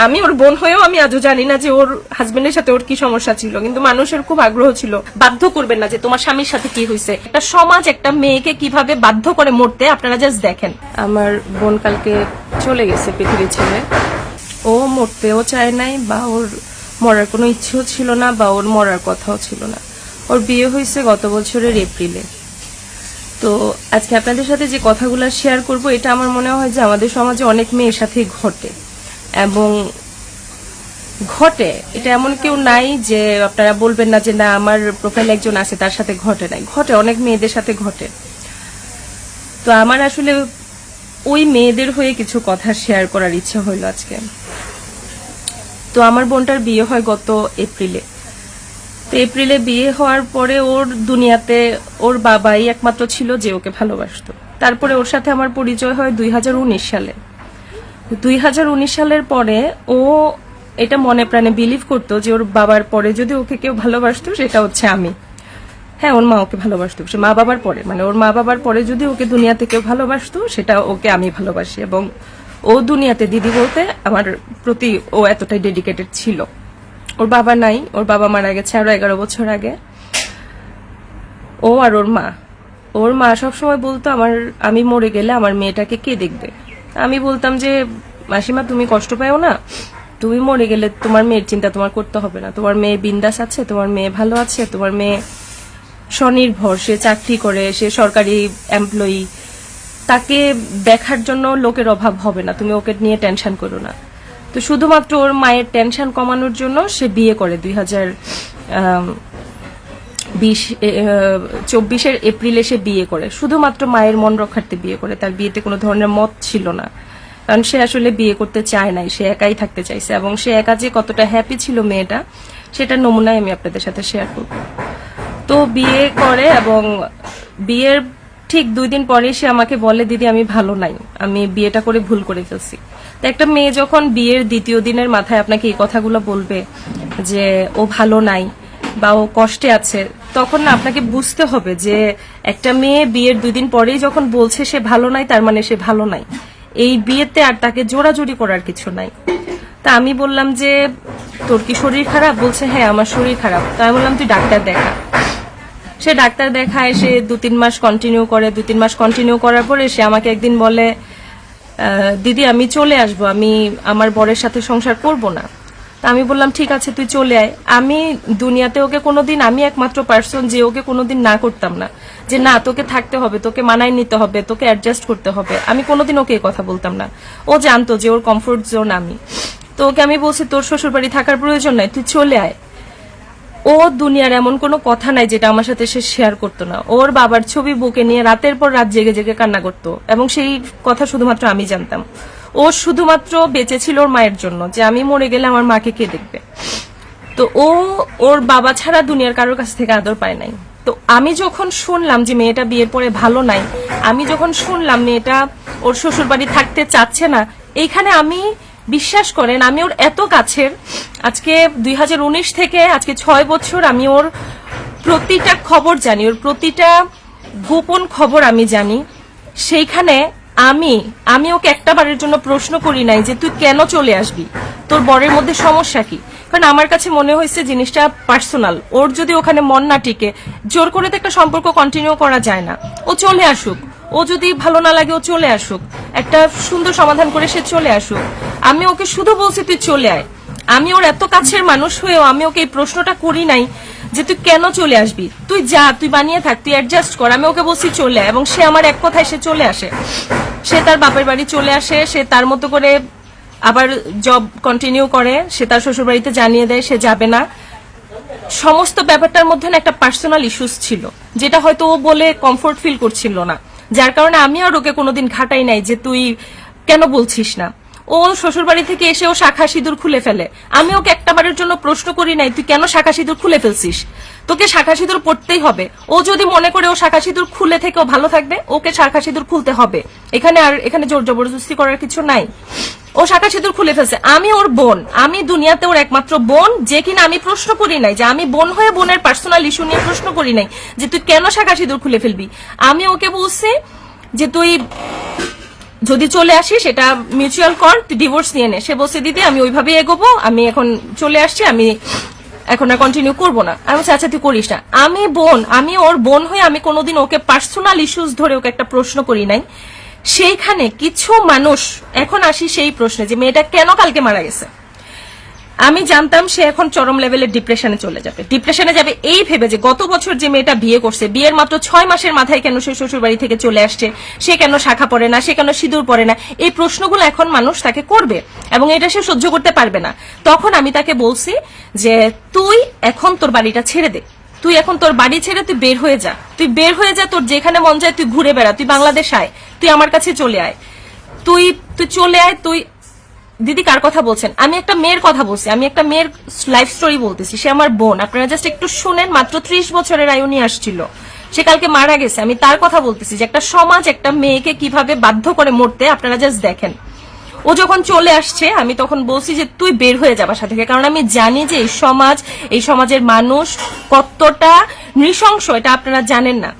আমি ওর বোন হয়েও আমি আজও জানি না যে ওর হাজবেন্ডের সাথে ওর কি সমস্যা ছিল, কিন্তু মানুষের খুব আগ্রহ ছিল। বাধ্য করবেন না যে তোমার স্বামীর সাথে কি হয়েছে। একটা সমাজ একটা মেয়েকে কিভাবে বাধ্য করে মরতে, আপনারা জাস্ট দেখেন। আমার বোন কালকে চলে গেছে পৃথিবী ছেড়ে। ও মরতেও চায় নাই, বা ওর মরার কোনো ইচ্ছেও ছিল না, বা ওর মরার কথাও ছিল না। ওর বিয়ে হয়েছে গত বছরের এপ্রিলে। তো আজকে আপনাদের সাথে যে কথাগুলো শেয়ার করব, এটা আমার মনে হয় যে আমাদের সমাজে অনেক মেয়ের সাথে ঘটে, এবং ঘটে। এটা এমন কেউ নাই যে আপনারা বলবেন না যে না আমার প্রোফাইল একজন আছে তার সাথে ঘটে নাই, ঘটে, অনেক মেয়েদের সাথে ঘটে। তো আমার আসলে ওই মেয়েদের হয়ে কিছু কথা শেয়ার করার ইচ্ছা হইল আজকে। তো আমার বোনটার বিয়ে হয় গত এপ্রিলে। তো এপ্রিলে বিয়ে হওয়ার পরে ওর দুনিয়াতে ওর বাবাই একমাত্র ছিল যে ওকে ভালোবাসতো। তারপরে ওর সাথে আমার পরিচয় হয় 2019 সালে। 2019 সালের পরে ও এটা মনে প্রাণে বিলিভ করতো যে ওর বাবার পরে যদি ওকে কেউ ভালোবাসতো সেটা হচ্ছে আমি। হ্যাঁ, ওর মা ওকে ভালোবাসতো, সে মা বাবার পরে, মানে ওর মা বাবার পরে যদি ওকে দুনিয়াতে কেউ ভালোবাসতো সেটা ওকে আমি ভালোবাসি। এবং ও দুনিয়াতে দিদি বলতে আমার প্রতি ও এতটাই ডেডিকেটেড ছিল। ওর বাবা নাই, ওর বাবা মারা গেছে আরো 11 বছর আগে। ও আর ওর মা সবসময় বলতো আমি মরে গেলে আমার মেয়েটাকে কে দেখবে। আমি বলতাম যে মাসিমা তুমি কষ্ট পাও না, তুমি মরে গেলে তোমার মেয়ের চিন্তা তোমার করতে হবে না, তোমার মেয়ে বিন্দাস আছে, তোমার মেয়ে ভালো আছে, তোমার মেয়ে স্বনির্ভর, সে চাকরি করে, সে সরকারি এমপ্লয়ি, তাকে দেখার জন্য লোকের অভাব হবে না, তুমি ওকে নিয়ে টেনশন করো না। তো শুধুমাত্র ওর মায়ের টেনশন কমানোর জন্য সে বিয়ে করে 2024 এপ্রিলে সে বিয়ে করে, শুধুমাত্র মায়ের মন রক্ষার্থে বিয়ে করে। তার বিয়েতে কোনো ধরনের মত ছিল না, কারণ সে আসলে বিয়ে করতে চায় নাই, সে একাই থাকতে চাইছে। এবং সে একা যে কতটা হ্যাপি ছিল মেয়েটা, সেটার নমুনাই আমি আপনাদের সাথে শেয়ার করব। তো বিয়ে করে, এবং বিয়ের ঠিক 2 দিন পরে সে আমাকে বলে দিদি আমি ভালো নাই, আমি বিয়েটা করে ভুল করে ফেলছি। তো একটা মেয়ে যখন বিয়ের দ্বিতীয় দিনের মাথায় আপনাকে এই কথাগুলো বলবে যে ও ভালো নাই বা ও কষ্টে আছে, তখন না আপনাকে বুঝতে হবে যে একটা মেয়ে বিয়ের 2 দিন পরেই যখন বলছে সে ভালো নাই, তার মানে সে ভালো নাই। এই বিয়েতে আর তাকে জোরাজুরি করার কিছু নাই। তা আমি বললাম যে তোর কি শরীর খারাপ? বলছে হ্যাঁ আমার শরীর খারাপ। তা আমি বললাম তুই ডাক্তার দেখা। সে ডাক্তার দেখায়, সে 2-3 মাস কন্টিনিউ করে। 2-3 মাস কন্টিনিউ করার পরে সে আমাকে একদিন বলে দিদি আমি চলে আসবো, আমি আমার বরের সাথে সংসার করব না। তা আমি বললাম ঠিক আছে তুই চলে আয়। আমি দুনিয়াতে ওকে কোনোদিন, আমি একমাত্র পার্সন যে ওকে কোনোদিন না করতাম না, যে না তোকে থাকতে হবে, তোকে মানায় নিতে হবে, তোকে অ্যাডজাস্ট করতে হবে, আমি কোনোদিন ওকে এই কথা বলতাম না। ও জানতো যে ওর কমফোর্ট জোন আমি। তো ওকে আমি বলছি তোর শ্বশুর বাড়ি থাকার প্রয়োজন নাই, তুই চলে আয়। ও দুনিয়ার এমন কোনো কথা নাই যেটা আমার সাথে সে শেয়ার করতো না। ওর বাবার ছবি বুকে নিয়ে রাতের পর রাত জেগে জেগে কান্না করতো, এবং সেই কথা শুধুমাত্র আমি জানতাম। ও শুধুমাত্র বেঁচে ছিল ওর মায়ের জন্য, যে আমি মরে গেলে আমার মাকে কে দেখবে। তো ও ওর বাবা ছাড়া দুনিয়ার কারোর কাছ থেকে আদর পায় নাই। তো আমি যখন শুনলাম যে মেয়েটা বিয়ের পরে ভালো নাই, আমি যখন শুনলাম মেয়েটা ওর শ্বশুর বাড়ি থাকতে চাচ্ছে না, এইখানে আমি, বিশ্বাস করেন আমি ওর এত কাছের, আজকে 2019 থেকে আজকে 6 বছর আমি ওর প্রতিটা খবর জানি, ওর প্রতিটা গোপন খবর আমি জানি। সেইখানে আমি ওকে একটা বারের জন্য প্রশ্ন করি নাই যে তুই কেন চলে আসবি, তোর বরের মধ্যে সমস্যা কি। কারণ আমার কাছে মনে হয়েছে জিনিসটা পার্সোনাল। ওর যদি ওখানে মন না টিকে, জোর করে তো একটা সম্পর্ক কন্টিনিউ করা যায় না। ও চলে আসুক, ও যদি ভালো না লাগে ও চলে আসুক, একটা সুন্দর সমাধান করে সে চলে আসুক। আমি ওকে শুধু বলছি তুই চলে আয়। আমি ওর এত কাছের মানুষ হয়েও আমি ওকে এই প্রশ্নটা করি নাই যে তুই কেন চলে আসবি, তুই যা, তুই বানিয়ে থাক, তুই অ্যাডজাস্ট কর। আমি ওকে বলছি চলে আয়, এবং সে আমার এক কথায় সে চলে আসে। সে তার বাপের বাড়ি চলে আসে, সে তার মতো করে আবার জব কন্টিনিউ করে, সে তার শ্বশুর বাড়িতে জানিয়ে দেয় সে যাবে না। সমস্ত ব্যাপারটার মধ্যে না একটা পার্সোনাল ইস্যুস ছিল, যেটা হয়তো ও বলে কমফোর্ট ফিল করছিল না, যার কারণে আমি আর ওকে কোনোদিন ঘাটাই নাই যে তুই কেন বলছিস না। ও শ্বশুর বাড়ি থেকে এসে ও শাখা সিঁদুর খুলে ফেলে, আমি ওকে একটাবারের জন্য প্রশ্ন করি নাই তুই কেন শাখা সিঁদুর খুলে ফেলছিস, তোকে শাখা সিঁদুর পড়তেই হবে। ও যদি মনে করে ও শাখা সিঁদুর খুলে থেকে ও ভালো থাকবে, ওকে শাখা সিঁদুর খুলতে হবে। এখানে জোর জবরদস্তি করার কিছু নাই। ও শাখা সিঁদুর খুলে ফেলছে, আমি ওর বোন, আমি দুনিয়াতে ওর একমাত্র বোন, যে কিনা আমি প্রশ্ন করি নাই, যে আমি বোন হয়ে বোনের পার্সোনাল ইস্যু নিয়ে প্রশ্ন করি নাই যে তুই কেন শাখা সিঁদুর খুলে ফেলবি। আমি ওকে বলছি যে তুই যদি চলে আসি সেটা মিউচুয়াল কর, তুই ডিভোর্স নিয়ে নে। সে বলছে দিদি আমি ওইভাবে এগোবো, আমি এখন চলে আসছি, আমি এখন আর কন্টিনিউ করবো না। আমি বলছি আচ্ছা তুই করিস না। আমি ওর বোন হয়ে আমি কোনোদিন ওকে পার্সোনাল ইস্যুস ধরে ওকে একটা প্রশ্ন করি নাই। সেইখানে কিছু মানুষ, এখন আসি সেই প্রশ্নে যে মেয়েটা কেন কালকে মারা গেছে। আমি জানতাম সে এখন চরম লেভেলের ডিপ্রেশনে চলে যাবে, এই ভেবে যে গত বছর যে মেয়েটা বিয়ে করছে, বিয়ের মাত্র 6 মাসের মাথায় কেন সে শ্বশুর বাড়ি থেকে চলে আসছে, সে কেন শাখা পরে না, সে কেন সিঁদুর পরে না, এই প্রশ্নগুলো এখন মানুষ তাকে করবে এবং এটা সে সহ্য করতে পারবে না। তখন আমি তাকে বলছি যে তুই এখন তোর বাড়িটা ছেড়ে দে, তুই এখন তোর বাড়ি ছেড়ে তুই বের হয়ে যা, তোর যেখানে মন যায় তুই ঘুরে বেড়া, তুই বাংলাদেশ আয়, তুই আমার কাছে চলে আয়, তুই চলে আয়। তুই দিদি কার কথা বলছেন? আমি একটা মেয়ের কথা বলছি, আমি একটা মেয়ের লাইফ স্টোরি বলতেছি, সে আমার বোন। আপনারা জাস্ট একটু শুনেন, মাত্র 30 বছরের আয়ু নিয়ে আসছিল, সে কালকে মারা গেছে। আমি তার কথা বলতেছি যে একটা সমাজ একটা মেয়েকে কিভাবে বাধ্য করে মরতে, আপনারা জাস্ট দেখেন। ও যখন চলে আসছে আমি তখন বলছি যে তুই বের হয়ে যা বাসা থেকে, কারণ আমি জানি যে এই সমাজের মানুষ কতটা নৃশংস, এটা আপনারা জানেন না।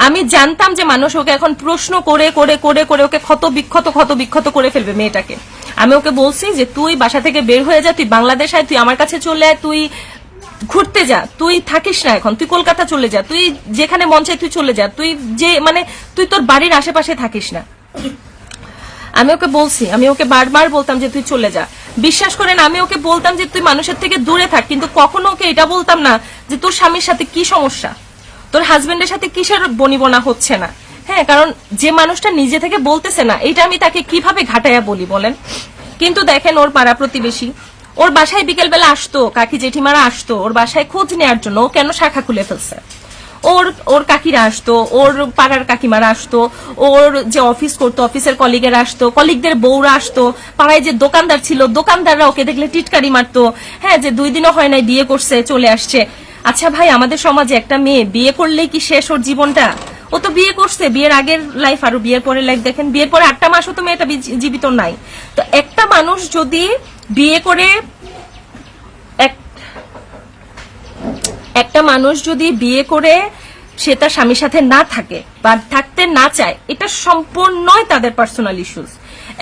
আমি জানতাম যে মানুষ ওকে এখন প্রশ্ন করে করে করে করে ওকে ক্ষত বিক্ষত করে ফেলবে মেয়েটাকে। আমি ওকে বলছি যে তুই বাসা থেকে বের হয়ে যা, তুই বাংলাদেশ আয়, তুই আমার কাছে চলে আয়, তুই ঘুরতে যা, তুই থাকিস না এখন, তুই কলকাতা চলে যা, তুই যেখানে মন চায় তুই চলে যা, তুই তুই তোর বাড়ির আশেপাশে থাকিস না। আমি ওকে বলছি, আমি ওকে বারবার বলতাম যে তুই চলে যা। বিশ্বাস করেন আমি ওকে বলতাম যে তুই মানুষের থেকে দূরে থাক, কিন্তু কখনো ওকে এটা বলতাম না যে তোর স্বামীর সাথে কি সমস্যা, তোর হাজবেন্ডের সাথে কিসের বনিবনা হচ্ছে না। হ্যাঁ, কারণ যে মানুষটা নিজে থেকে বলতেছে না, এটা আমি তাকে কিভাবে ঘাটাইয়া বলি বলেন। কিন্তু দেখেন ওর পাড়া প্রতিবেশী ওর বাসায় বিকেলবেলা আসতো, কাকি জেঠিমারা আসতো ওর বাসায় খোঁজ নেওয়ার জন্য ও কেন শাখা খুলে ফেলছে। ওর কাকিরা আসতো, ওর পাড়ার কাকিমারা আসতো, ওর যে অফিস করতো অফিসের কলিগেরা আসতো, কলিগদের বউরা আসতো, পাড়ায় যে দোকানদার ছিল দোকানদাররা ওকে দেখলে টিটকারি মারতো। হ্যাঁ, যে 2 দিনও হয় নাই বিয়ে করছে চলে আসছে। আচ্ছা ভাই, আমাদের সমাজে একটা মেয়ে বিয়ে করলেই কি শেষ ওর জীবনটা? ও তো বিয়ে করছে, বিয়ের আগের লাইফ আর বিয়ের পরের লাইফ দেখেন, বিয়ের পরে 8টা মাসও তো মেয়েটা জীবিত নাই। তো একটা মানুষ যদি বিয়ে করে সে তার স্বামীর সাথে না থাকে বা থাকতে না চায়, এটা সম্পূর্ণই তাদের পার্সোনাল ইস্যুস,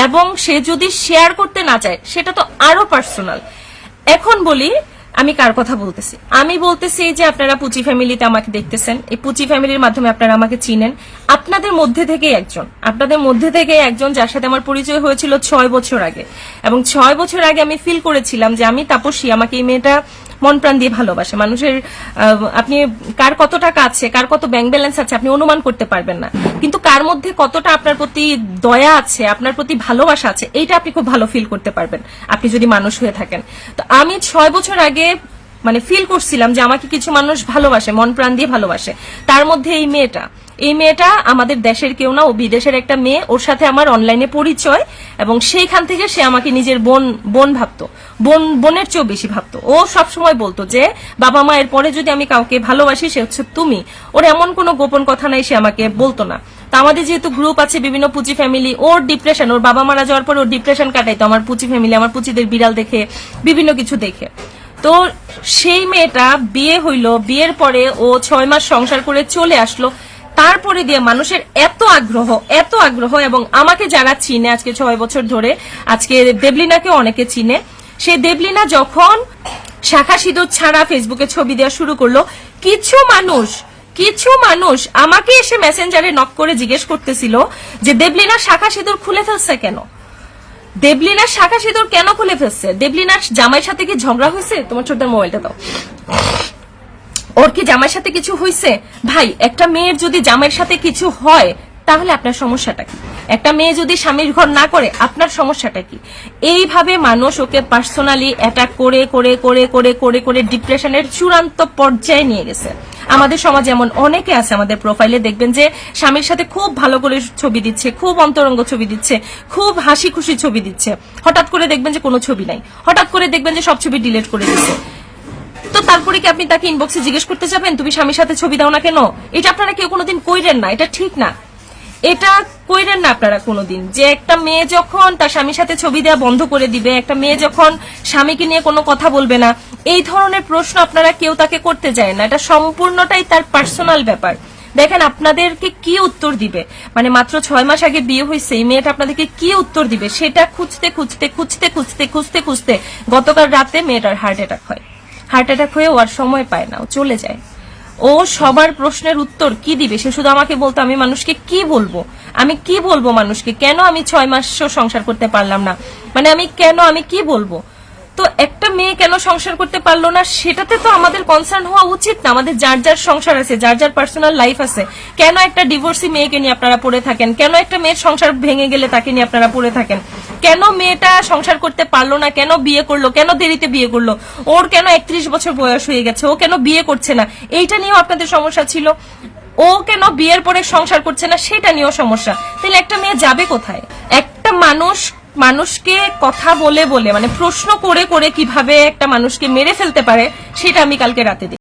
এবং সে যদি শেয়ার করতে না চায় সেটা তো আরো পার্সোনাল। এখন বলি আমি কার কথা বলতেছি। আমি বলতেছি যে আপনারা পুচি ফ্যামিলিতে আমাকে দেখতেছেন, এই পুচি ফ্যামিলির মাধ্যমে আপনারা আমাকে চিনেন। আপনাদের মধ্যে থেকে একজন যার সাথে আমার পরিচয় হয়েছিল 6 বছর আগে, এবং 6 বছর আগে আমি ফিল করেছিলাম যে আমি তাপসী, আমাকে এই মেয়েটা মন প্রাণ দিয়ে ভালোবাসে। মানুষের আপনি কার কত টাকা আছে, কার কত ব্যাংক ব্যালেন্স আছে আপনি অনুমান করতে পারবেন না, কিন্তু কার মধ্যে কতটা আপনার প্রতি দয়া আছে, আপনার প্রতি ভালোবাসা আছে, এইটা আপনি খুব ভালো ফিল করতে পারবেন আপনি যদি মানুষ হয়ে থাকেন। তো আমি 6 বছর আগে ফিল করছিলাম যে আমাকে কিছু মানুষ ভালোবাসে, মন প্রাণ দিয়ে ভালোবাসে। তার মধ্যে এই মেয়েটা আমাদের দেশের কেউ না, ও বিদেশের একটা মেয়ে। ওর সাথে আমার অনলাইনে পরিচয়, এবং সেইখান থেকে সে আমাকে নিজের বোন ভাবতো, বোনের চেয়েও বেশি ভাবতো। ও সবসময় বলতো যে বাবা মায়ের পরে যদি আমি কাউকে ভালোবাসি সে হচ্ছে তুমি। ওর এমন কোনো গোপন কথা নাই সে আমাকে বলতো না। তো আমাদের যেহেতু গ্রুপ আছে বিভিন্ন পুচি ফ্যামিলি, ওর ডিপ্রেশন, ওর বাবা মারা যাওয়ার পরে ওর ডিপ্রেশন কাটাইতো আমার পুচি ফ্যামিলি, আমার পুচিদের বিড়াল দেখে, বিভিন্ন কিছু দেখে। তো সেই মেয়েটা বিয়ে হইলো, বিয়ের পরে ও 6 মাস সংসার করে চলে আসলো। তারপরে দিয়ে মানুষের এত আগ্রহ, এবং আমাকে যারা চিনে আজকে 6 বছর ধরে, আজকে দেবলিনাকে অনেকে চিনে। সেই দেবলিনা যখন শাখা সিঁদুর ছাড়া ফেসবুকে ছবি দেওয়া শুরু করলো, কিছু মানুষ আমাকে এসে মেসেঞ্জারে নক করে জিজ্ঞেস করতেছিল যে দেবলিনা শাখা সিঁদুর খুলে ফেলছে কেন, দেবলিনার শাখা সিঁদুর কেন খুলে ফেলছে, দেবলিনার জামাইয়ের সাথে কি ঝগড়া হয়েছে? তোমার ছোট্ট মোবাইলটা দাও। ওর কি জামাইয়ের সাথে কিছু হয়েছে? ভাই, একটা মেয়ের যদি জামাইয়ের সাথে কিছু হয় তাহলে আপনার সমস্যাটা কি? একটা মেয়ে যদি স্বামীর ঘর না করে আপনার সমস্যাটা কি? এইভাবে মানুষ ওকে পার্সোনালি অ্যাটাক করে করে করে করে করে করে ডিপ্রেশনের চূড়ান্ত পর্যায়ে নিয়ে গেছে। আমাদের সমাজে এমন অনেকে আছে, আমাদের প্রোফাইলে দেখবেন যে স্বামীর সাথে খুব ভালো করে ছবি দিচ্ছে, খুব অন্তরঙ্গ ছবি দিচ্ছে, খুব হাসি খুশি ছবি দিচ্ছে, হঠাৎ করে দেখবেন যে কোনো ছবি নাই, হঠাৎ করে দেখবেন যে সব ছবি ডিলিট করে দিচ্ছে। তো তারপরে কি আপনি তাকে ইনবক্সে জিজ্ঞেস করতে যাবেন তুমি স্বামীর সাথে ছবি দাও না কেন? এটা আপনারা কেউ কোনোদিন কইরেন না, এটা ঠিক না, এটা কইরেন না আপনারা কোনোদিন। যে একটা মেয়ে যখন তার স্বামীর সাথে ছবি দেওয়া বন্ধ করে দিবে, একটা মেয়ে যখন স্বামীকে নিয়ে কোনো কথা বলবে না, এই ধরনের প্রশ্ন আপনারা কেউ তাকে করতে যায় না। এটা সম্পূর্ণটাই তার পার্সোনাল ব্যাপার। দেখেন আপনাদেরকে কি উত্তর দিবে, মানে মাত্র 6 মাস আগে বিয়ে হয়েছে এই মেয়েটা আপনাদেরকে কি উত্তর দিবে সেটা খুঁজতে খুঁজতে খুঁজতে খুঁজতে খুঁজতে খুঁজতে গতকাল রাতে মেয়েটার হার্ট অ্যাটাক হয়। হার্ট অ্যাটাক হয়ে ও আর সময় পায় না, ও চলে যায়। ও সবার প্রশ্নের উত্তর কি দিবে? সে শুধু আমাকে বলতো আমি মানুষকে কি বলবো, আমি কি বলবো মানুষকে, কেন আমি 6 মাসও সংসার করতে পারলাম না, মানে আমি কি বলবো। তো একটা মেয়ে কেন সংসার করতে পারলো না সেটাতে তো আমাদের কনসার্ন হওয়া উচিত না? আমাদের যার যার সংসার আছে, যার যার পার্সোনাল লাইফ আছে, কেন একটা ডিভোর্সি মেয়েকে নিয়ে আপনারা পড়ে থাকেন? কেন একটা মেয়ের সংসার ভেঙে গেলে তাকে নিয়ে আপনারা পড়ে থাকেন? কেন মেয়েটা সংসার করতে পারলো না, কেন বিয়ে করলো, কেন দেরিতে বিয়ে করলো, ওর কেন 31 বছর বয়স হয়ে গেছে, ও কেন বিয়ে করছে না, এইটা নিয়েও আপনাদের সমস্যা ছিল। ও কেন বিয়ের পরে সংসার করছে না সেটা নিয়েও সমস্যা। তাহলে একটা মেয়ে যাবে কোথায়? একটা মানুষকে কথা বলে বলে, মানে প্রশ্ন করে করে কিভাবে একটা মানুষকে মেরে ফেলতে পারে সেটা আমি কালকে রাতে দেখি।